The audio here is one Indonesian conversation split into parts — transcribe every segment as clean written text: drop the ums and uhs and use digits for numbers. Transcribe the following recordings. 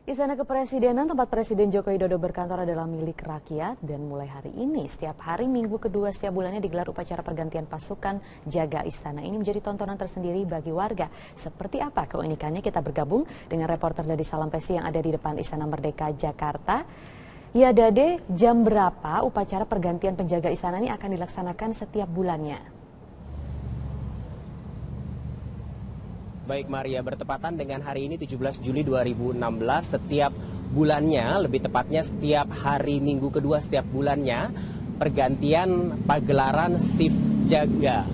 Istana Kepresidenan tempat Presiden Joko Widodo berkantor adalah milik rakyat dan mulai hari ini setiap hari Minggu kedua setiap bulannya digelar upacara pergantian pasukan jaga istana. Ini menjadi tontonan tersendiri bagi warga. Seperti apa keunikannya, kita bergabung dengan reporter dari Salampesi yang ada di depan Istana Merdeka Jakarta. Ya Dade, jam berapa upacara pergantian penjaga istana ini akan dilaksanakan setiap bulannya? Baik Maria, bertepatan dengan hari ini 17 Juli 2016, setiap bulannya, lebih tepatnya setiap hari Minggu kedua setiap bulannya, pergantian pagelaran shift jaga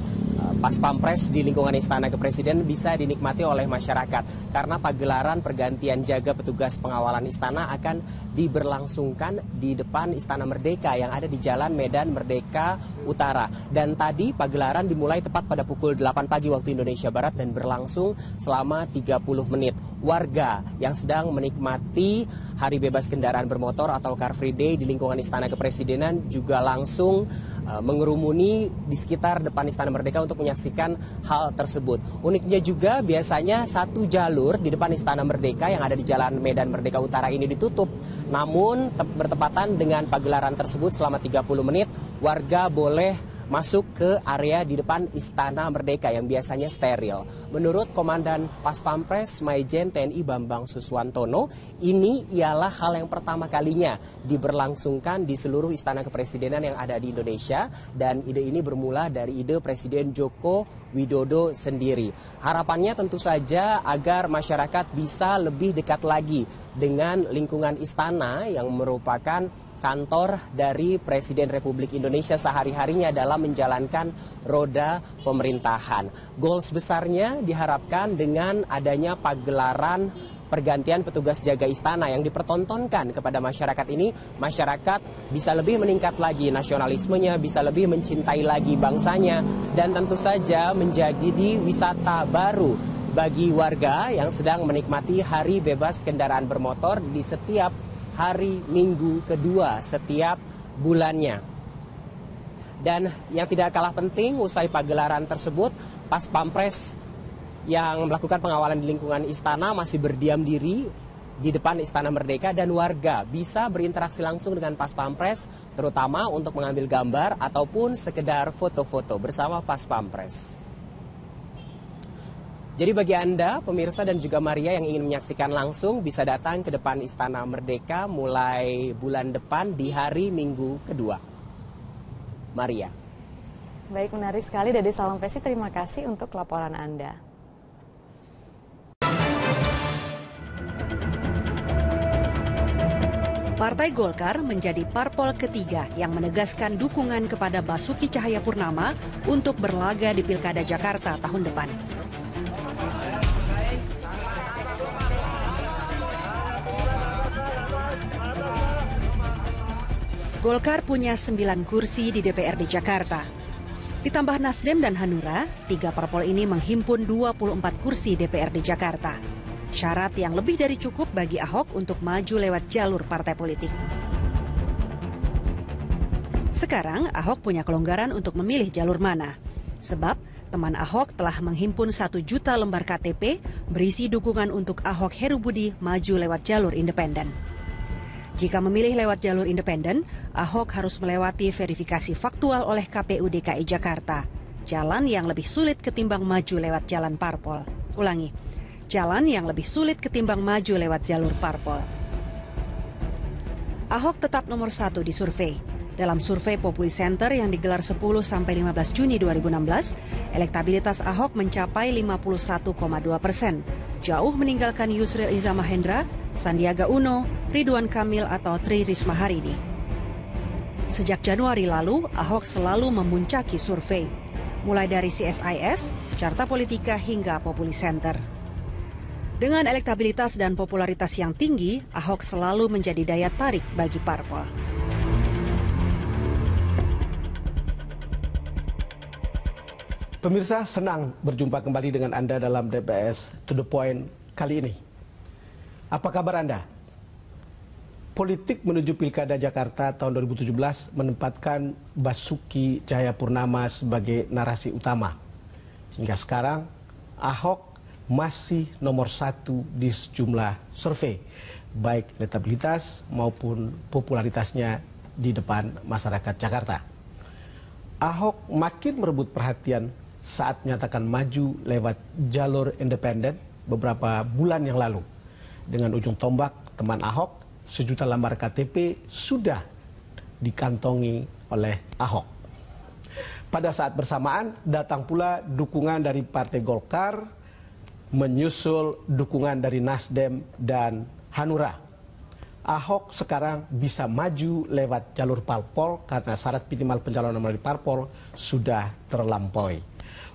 Pas Pampres di lingkungan Istana Kepresidenan bisa dinikmati oleh masyarakat karena pagelaran pergantian jaga petugas pengawalan istana akan diberlangsungkan di depan Istana Merdeka yang ada di Jalan Medan Merdeka Utara. Dan tadi pagelaran dimulai tepat pada pukul 8 pagi waktu Indonesia Barat dan berlangsung selama 30 menit. Warga yang sedang menikmati Hari Bebas Kendaraan Bermotor atau Car Free Day di lingkungan Istana Kepresidenan juga langsung mengerumuni di sekitar depan Istana Merdeka untuk menyaksikan hal tersebut. Uniknya juga biasanya satu jalur di depan Istana Merdeka yang ada di Jalan Medan Merdeka Utara ini ditutup. Namun bertepatan dengan pagelaran tersebut selama 30 menit warga boleh masuk ke area di depan Istana Merdeka yang biasanya steril. Menurut Komandan Pas Pampres Maijen TNI Bambang Suswantono, ini ialah hal yang pertama kalinya diberlangsungkan di seluruh Istana Kepresidenan yang ada di Indonesia, dan ide ini bermula dari ide Presiden Joko Widodo sendiri. Harapannya tentu saja agar masyarakat bisa lebih dekat lagi dengan lingkungan istana yang merupakan kantor dari Presiden Republik Indonesia sehari-harinya dalam menjalankan roda pemerintahan. Goals besarnya diharapkan dengan adanya pagelaran pergantian petugas jaga istana yang dipertontonkan kepada masyarakat ini, masyarakat bisa lebih meningkat lagi nasionalismenya, bisa lebih mencintai lagi bangsanya, dan tentu saja menjadi wisata baru bagi warga yang sedang menikmati Hari Bebas Kendaraan Bermotor di setiap hari Minggu kedua setiap bulannya. Dan yang tidak kalah penting, usai pagelaran tersebut, Pas Pampres yang melakukan pengawalan di lingkungan istana masih berdiam diri di depan Istana Merdeka, dan warga bisa berinteraksi langsung dengan Pas Pampres, terutama untuk mengambil gambar ataupun sekedar foto-foto bersama Pas Pampres. Jadi bagi Anda, pemirsa dan juga Maria yang ingin menyaksikan langsung, bisa datang ke depan Istana Merdeka mulai bulan depan di hari Minggu kedua. Maria. Baik, menarik sekali dari Salampesi. Terima kasih untuk laporan Anda. Partai Golkar menjadi parpol ketiga yang menegaskan dukungan kepada Basuki Cahayapurnama untuk berlaga di Pilkada Jakarta tahun depan. Golkar punya 9 kursi di DPRD Jakarta. Ditambah Nasdem dan Hanura, 3 parpol ini menghimpun 24 kursi DPRD Jakarta. Syarat yang lebih dari cukup bagi Ahok untuk maju lewat jalur partai politik. Sekarang Ahok punya kelonggaran untuk memilih jalur mana. Sebab teman Ahok telah menghimpun 1 juta lembar KTP berisi dukungan untuk Ahok Heru Budi maju lewat jalur independen. Jika memilih lewat jalur independen, Ahok harus melewati verifikasi faktual oleh KPU DKI Jakarta. Jalan yang lebih sulit ketimbang maju lewat jalan parpol. Ulangi, jalan yang lebih sulit ketimbang maju lewat jalur parpol. Ahok tetap nomor 1 di survei. Dalam survei Populi Center yang digelar 10-15 Juni 2016, elektabilitas Ahok mencapai 51,2%, jauh meninggalkan Yusril Iza Mahendra, Sandiaga Uno, Ridwan Kamil atau Tri Risma hari ini. Sejak Januari lalu, Ahok selalu memuncaki survei, mulai dari CSIS, Carta Politika hingga Populi Center. Dengan elektabilitas dan popularitas yang tinggi, Ahok selalu menjadi daya tarik bagi parpol. Pemirsa, senang berjumpa kembali dengan Anda dalam DPS To The Point kali ini. Apa kabar Anda? Politik menuju Pilkada Jakarta tahun 2017 menempatkan Basuki Cahayapurnama sebagai narasi utama. Hingga sekarang, Ahok masih nomor 1 di sejumlah survei. baik elektabilitas maupun popularitasnya di depan masyarakat Jakarta. Ahok makin merebut perhatian saat menyatakan maju lewat jalur independen beberapa bulan yang lalu. Dengan ujung tombak teman Ahok, 1 juta lembar KTP sudah dikantongi oleh Ahok. Pada saat bersamaan datang pula dukungan dari Partai Golkar, menyusul dukungan dari Nasdem dan Hanura. Ahok sekarang bisa maju lewat jalur parpol karena syarat minimal pencalonan melalui parpol sudah terlampaui.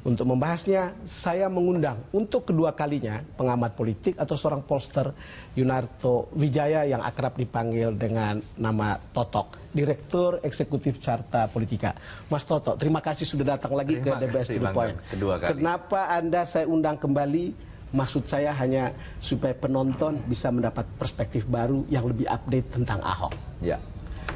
Untuk membahasnya, saya mengundang untuk kedua kalinya pengamat politik atau seorang pollster Yunarto Wijaya yang akrab dipanggil dengan nama Totok, Direktur Eksekutif Carta Politika. Mas Toto, terima kasih sudah datang lagi ke DBS To The Point. Kenapa Anda saya undang kembali? Maksud saya hanya supaya penonton bisa mendapat perspektif baru yang lebih update tentang Ahok. Ya.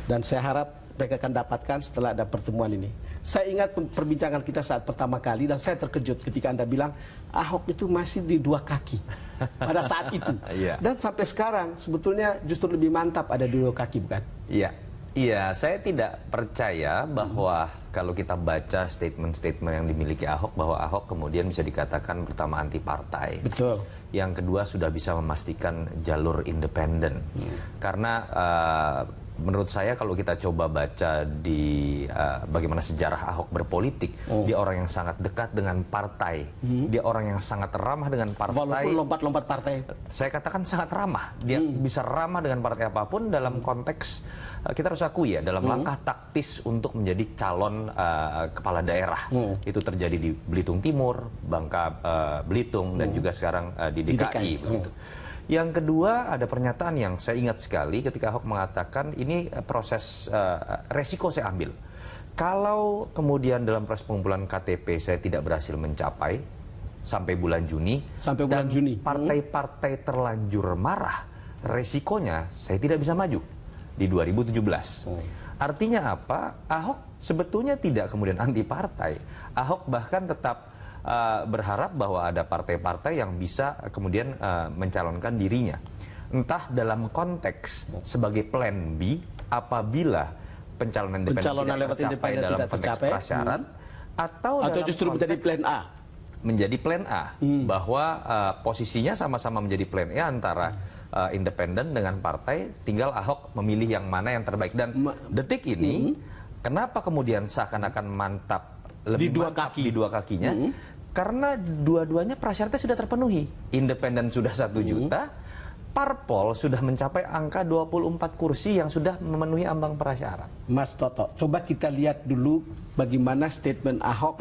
Dan saya harap mereka akan dapatkan setelah ada pertemuan ini. Saya ingat perbincangan kita saat pertama kali dan saya terkejut ketika Anda bilang Ahok itu masih di 2 kaki pada saat itu. Dan sampai sekarang sebetulnya justru lebih mantap ada di 2 kaki, bukan? Iya. Iya, saya tidak percaya bahwa kalau kita baca statement-statement yang dimiliki Ahok, bahwa Ahok kemudian bisa dikatakan pertama anti partai. Betul. Yang kedua sudah bisa memastikan jalur independen. Karena menurut saya kalau kita coba baca di bagaimana sejarah Ahok berpolitik, dia orang yang sangat dekat dengan partai, dia orang yang sangat ramah dengan partai. Walaupun lompat-lompat partai. Saya katakan sangat ramah, dia bisa ramah dengan partai apapun dalam konteks kita harus akui ya, dalam langkah taktis untuk menjadi calon kepala daerah. Itu terjadi di Belitung Timur, Bangka Belitung, dan juga sekarang di DKI. Begitu. Yang kedua, ada pernyataan yang saya ingat sekali ketika Ahok mengatakan ini proses resiko saya ambil. Kalau kemudian dalam proses pengumpulan KTP saya tidak berhasil mencapai sampai bulan Juni, dan partai-partai terlanjur marah, resikonya saya tidak bisa maju di 2017. Artinya apa? Ahok sebetulnya tidak kemudian anti partai. Ahok bahkan tetap berharap bahwa ada partai-partai yang bisa kemudian mencalonkan dirinya. Entah dalam konteks sebagai plan B apabila pencalonan independen tidak tercapai dalam konteks prasyarat, atau justru menjadi plan A. Menjadi plan A, bahwa posisinya sama-sama menjadi plan A antara independen dengan partai, tinggal Ahok memilih yang mana yang terbaik. Dan detik ini, kenapa kemudian seakan-akan mantap, lebih mantap di 2 kakinya? Karena dua-duanya prasyaratnya sudah terpenuhi. Independen sudah 1 juta, parpol sudah mencapai angka 24 kursi yang sudah memenuhi ambang prasyarat. Mas Toto, coba kita lihat dulu bagaimana statement Ahok,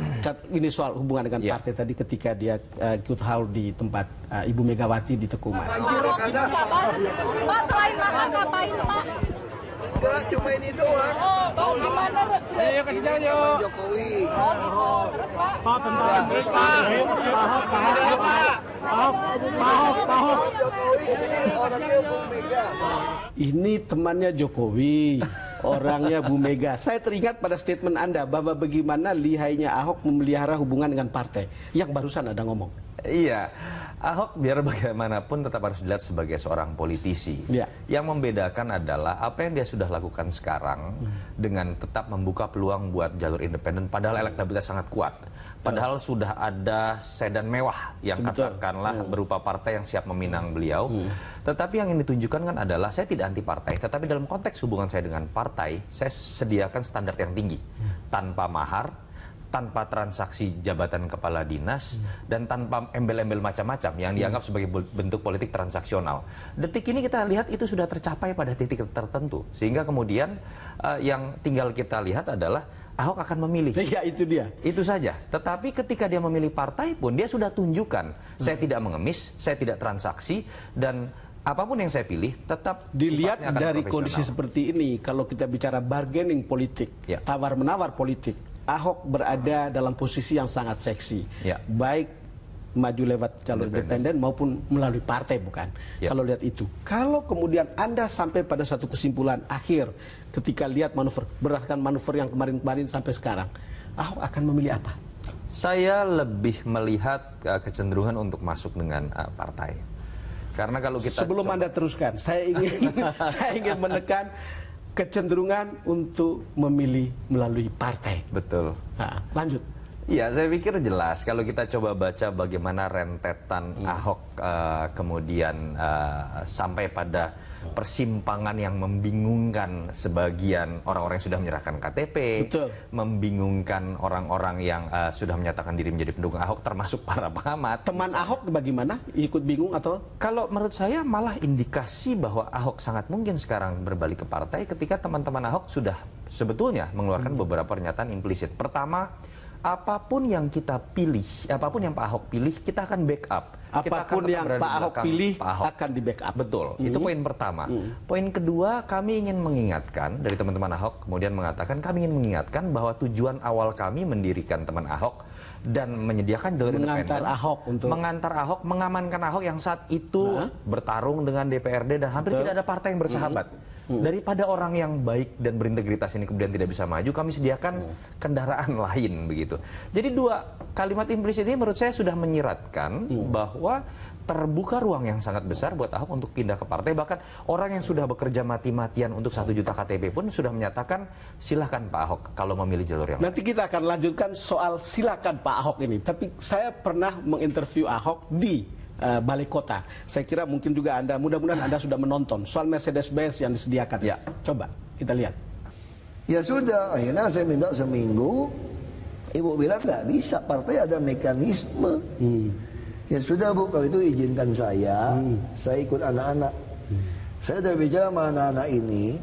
ini soal hubungan dengan partai tadi ketika dia ikut haul di tempat Ibu Megawati di Teguman. Pak, selain makan ngapain, Pak? Enggak, cuma ini doang. Oh, gimana? Ayo kasih jalan yuk. Jokowi. Oh, gitu. Terus, Pak? Pak, bentar. Pak. Jokowi ini orangnya Bu Mega. Ini temannya Jokowi, orangnya Bu Mega. Saya teringat pada statement Anda bahwa bagaimana lihainya Ahok memelihara hubungan dengan partai. Yang barusan ada ngomong. Iya, Ahok biar bagaimanapun tetap harus dilihat sebagai seorang politisi. Yang membedakan adalah apa yang dia sudah lakukan sekarang dengan tetap membuka peluang buat jalur independen, padahal elektabilitas sangat kuat. Padahal sudah ada sedan mewah yang katakanlah berupa partai yang siap meminang beliau. Tetapi yang ini ditunjukkan kan adalah saya tidak anti partai, tetapi dalam konteks hubungan saya dengan partai, saya sediakan standar yang tinggi. Tanpa mahar, tanpa transaksi jabatan kepala dinas, dan tanpa embel-embel macam-macam yang dianggap sebagai bentuk politik transaksional. Detik ini kita lihat itu sudah tercapai pada titik tertentu. Sehingga kemudian yang tinggal kita lihat adalah Ahok akan memilih. Ya, itu dia. Itu saja. Tetapi ketika dia memilih partai pun, dia sudah tunjukkan, saya tidak mengemis, saya tidak transaksi, dan apapun yang saya pilih tetap dilihat dari kondisi seperti ini. Kalau kita bicara bargaining politik, tawar-menawar politik, Ahok berada dalam posisi yang sangat seksi, baik maju lewat jalur independen maupun melalui partai, bukan? Kalau lihat itu, kalau kemudian Anda sampai pada satu kesimpulan akhir ketika lihat manuver, berdasarkan manuver yang kemarin-kemarin sampai sekarang, Ahok akan memilih apa? Saya lebih melihat kecenderungan untuk masuk dengan partai. Karena kalau kita sebelum Anda teruskan, saya ingin menekan kecenderungan untuk memilih melalui partai. Betul. Nah, lanjut. Ya, saya pikir jelas kalau kita coba baca bagaimana rentetan Ahok kemudian sampai pada persimpangan yang membingungkan sebagian orang-orang yang sudah menyerahkan KTP, Betul. membingungkan orang-orang yang sudah menyatakan diri menjadi pendukung Ahok, termasuk para pengamat. Teman Ahok bagaimana? Ikut bingung atau? Kalau menurut saya malah indikasi bahwa Ahok sangat mungkin sekarang berbalik ke partai ketika teman-teman Ahok sudah sebetulnya mengeluarkan beberapa pernyataan implisit. Pertama, apapun yang kita pilih, apapun yang Pak Ahok pilih, kita akan backup. Apapun yang Pak Ahok pilih akan di backup. Betul, itu poin pertama. Poin kedua, kami ingin mengingatkan, dari teman-teman Ahok kemudian mengatakan, kami ingin mengingatkan bahwa tujuan awal kami mendirikan teman Ahok dan menyediakan jalur independen, mengantar Ahok, mengamankan Ahok yang saat itu bertarung dengan DPRD dan hampir tidak ada partai yang bersahabat. Daripada orang yang baik dan berintegritas ini kemudian tidak bisa maju, kami sediakan kendaraan lain begitu. Jadi dua kalimat implisit ini menurut saya sudah menyiratkan bahwa terbuka ruang yang sangat besar buat Ahok untuk pindah ke partai. Bahkan orang yang sudah bekerja mati-matian untuk 1 juta KTP pun sudah menyatakan silahkan Pak Ahok kalau memilih jalur yang Nanti kita akan lanjutkan soal silakan Pak Ahok ini. Tapi saya pernah menginterview Ahok di Balai Kota. Saya kira mungkin juga Anda, mudah-mudahan Anda sudah menonton soal Mercedes-Benz yang disediakan. Ya. Coba kita lihat. Ya sudah, akhirnya saya minta seminggu. Ibu bilang nggak bisa, partai ada mekanisme. Ya sudah Bu, kalau itu izinkan saya ikut anak-anak. Saya udah bicara sama anak-anak ini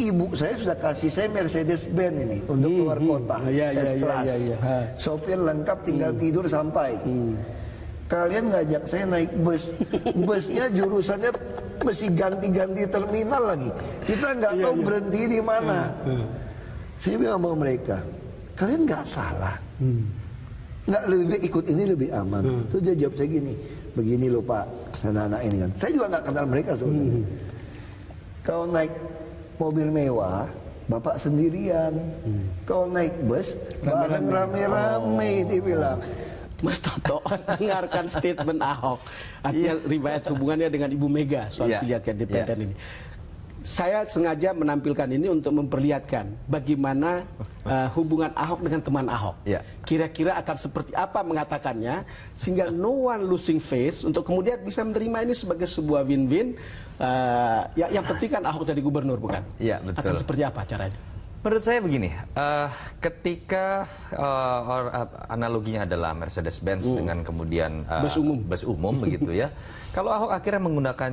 ibu saya sudah kasih saya Mercedes-Benz ini untuk keluar kota, S-Class. Sopir lengkap, tinggal tidur sampai. Kalian ngajak saya naik bus, busnya jurusannya mesti ganti-ganti terminal lagi. Kita nggak tahu berhenti di mana. Saya bilang sama mereka, kalian nggak salah. Nggak lebih baik ikut ini lebih aman. Terus dia jawab saya gini, begini loh Pak, anak-anak ini kan. Saya juga nggak kenal mereka sebenarnya. Kalau naik mobil mewah, Bapak sendirian. Kalau naik bus, bareng rame-rame, dia bilang. Mas Toto dengarkan statement Ahok, artinya riwayat hubungannya dengan Ibu Mega soal pilihan independen ini. Saya sengaja menampilkan ini untuk memperlihatkan bagaimana hubungan Ahok dengan teman Ahok. Kira-kira akan seperti apa mengatakannya, sehingga no one losing face untuk kemudian bisa menerima ini sebagai sebuah win-win. Yang penting kan Ahok jadi gubernur, bukan? Iya, betul. Akan seperti apa caranya? Menurut saya begini, ketika analoginya adalah Mercedes-Benz dengan kemudian bus umum begitu ya. Kalau Ahok akhirnya menggunakan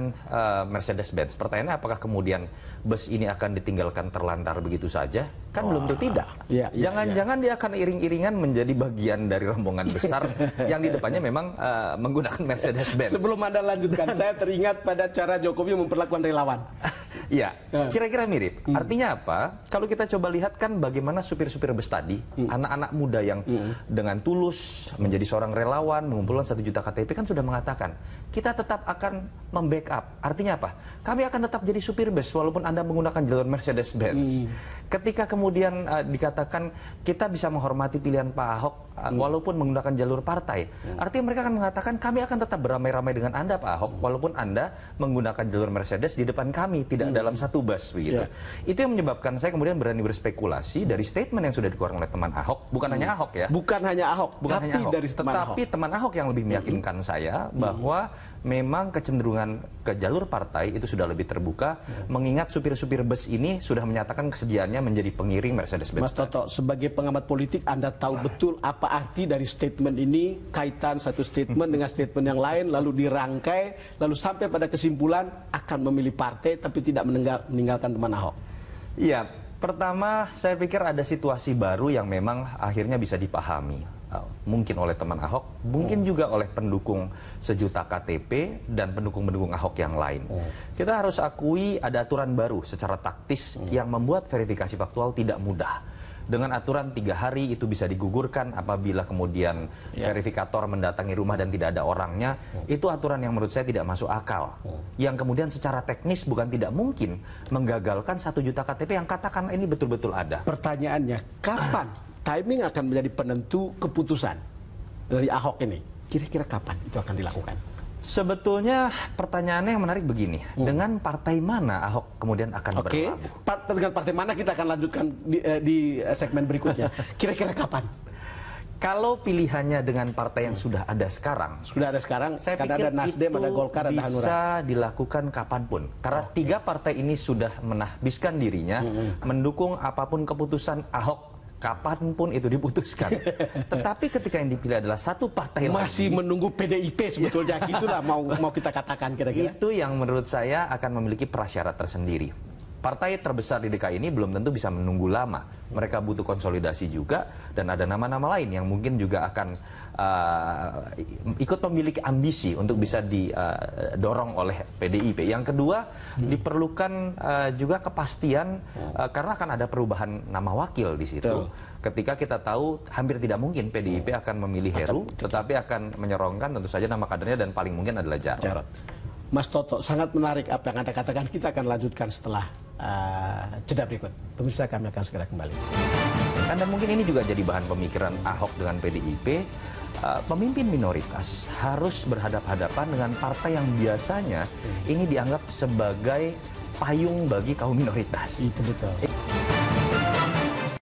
Mercedes-Benz, pertanyaannya apakah kemudian bus ini akan ditinggalkan terlantar begitu saja? Kan belum tentu tidak. Jangan-jangan dia akan iring-iringan menjadi bagian dari rombongan besar yang di depannya memang menggunakan Mercedes-Benz. Sebelum Anda lanjutkan, saya teringat pada cara Jokowi memperlakukan relawan. Iya, kira-kira mirip. Artinya apa? Kalau kita coba lihat kan bagaimana supir-supir bus tadi, anak-anak muda yang dengan tulus menjadi seorang relawan, mengumpulkan 1 juta KTP kan sudah mengatakan, kita tetap akan membackup. Artinya apa? Kami akan tetap jadi supir bus walaupun Anda menggunakan jalur Mercedes-Benz. Ketika kemudian dikatakan kita bisa menghormati pilihan Pak Ahok walaupun menggunakan jalur partai, artinya mereka akan mengatakan kami akan tetap beramai-ramai dengan Anda Pak Ahok walaupun Anda menggunakan jalur Mercedes di depan kami, tidak dalam satu bus begitu. Itu yang menyebabkan saya kemudian berani berspekulasi dari statement yang sudah dikeluarkan oleh teman Ahok, bukan hanya Ahok ya. Bukan hanya Ahok, hanya Ahok, dari tetapi teman Ahok yang lebih meyakinkan saya bahwa memang kecenderungan ke jalur partai itu sudah lebih terbuka, mengingat supir-supir bus ini sudah menyatakan kesediaannya menjadi pengiring Mercedes-Benz. Mas Toto, sebagai pengamat politik, Anda tahu betul apa arti dari statement ini, kaitan satu statement dengan statement yang lain, lalu dirangkai, lalu sampai pada kesimpulan akan memilih partai, tapi tidak meninggalkan teman Ahok. Iya, pertama saya pikir ada situasi baru yang memang akhirnya bisa dipahami. Mungkin oleh teman Ahok, mungkin juga oleh pendukung 1 juta KTP dan pendukung-pendukung Ahok yang lain. Kita harus akui ada aturan baru secara taktis yang membuat verifikasi faktual tidak mudah. Dengan aturan 3 hari itu bisa digugurkan apabila kemudian verifikator mendatangi rumah dan tidak ada orangnya. Itu aturan yang menurut saya tidak masuk akal. Yang kemudian secara teknis bukan tidak mungkin menggagalkan 1 juta KTP yang katakan ini betul-betul ada. Pertanyaannya, kapan timing akan menjadi penentu keputusan dari Ahok ini? Kira-kira kapan itu akan dilakukan? Sebetulnya pertanyaannya yang menarik begini, dengan partai mana Ahok kemudian akan berlabuh? Dengan partai mana kita akan lanjutkan di segmen berikutnya. Kira-kira kapan? Kalau pilihannya dengan partai yang sudah ada sekarang, saya pikir ada Nasdem, itu ada Golkar, ada Hanura. bisa dilakukan kapanpun. Karena tiga partai ini sudah menahbiskan dirinya mendukung apapun keputusan Ahok kapanpun itu diputuskan. Tetapi ketika yang dipilih adalah satu partai masih lagi, menunggu PDIP sebetulnya, gitulah mau kita katakan kira-kira. itu yang menurut saya akan memiliki prasyarat tersendiri. Partai terbesar di DKI ini belum tentu bisa menunggu lama. Mereka butuh konsolidasi juga, dan ada nama-nama lain yang mungkin juga akan ikut memiliki ambisi untuk bisa didorong oleh PDIP. Yang kedua, diperlukan juga kepastian karena akan ada perubahan nama wakil di situ. Ketika kita tahu hampir tidak mungkin PDIP akan memilih Heru, tetapi akan menyorongkan tentu saja nama kadernya, dan paling mungkin adalah Jarod. Mas Toto, sangat menarik apa yang Anda katakan. Kita akan lanjutkan setelah jeda berikut. Pemirsa, kami akan segera kembali. Dan mungkin ini juga jadi bahan pemikiran Ahok dengan PDIP. Pemimpin minoritas harus berhadapan-hadapan dengan partai yang biasanya ini dianggap sebagai payung bagi kaum minoritas. Itu betul.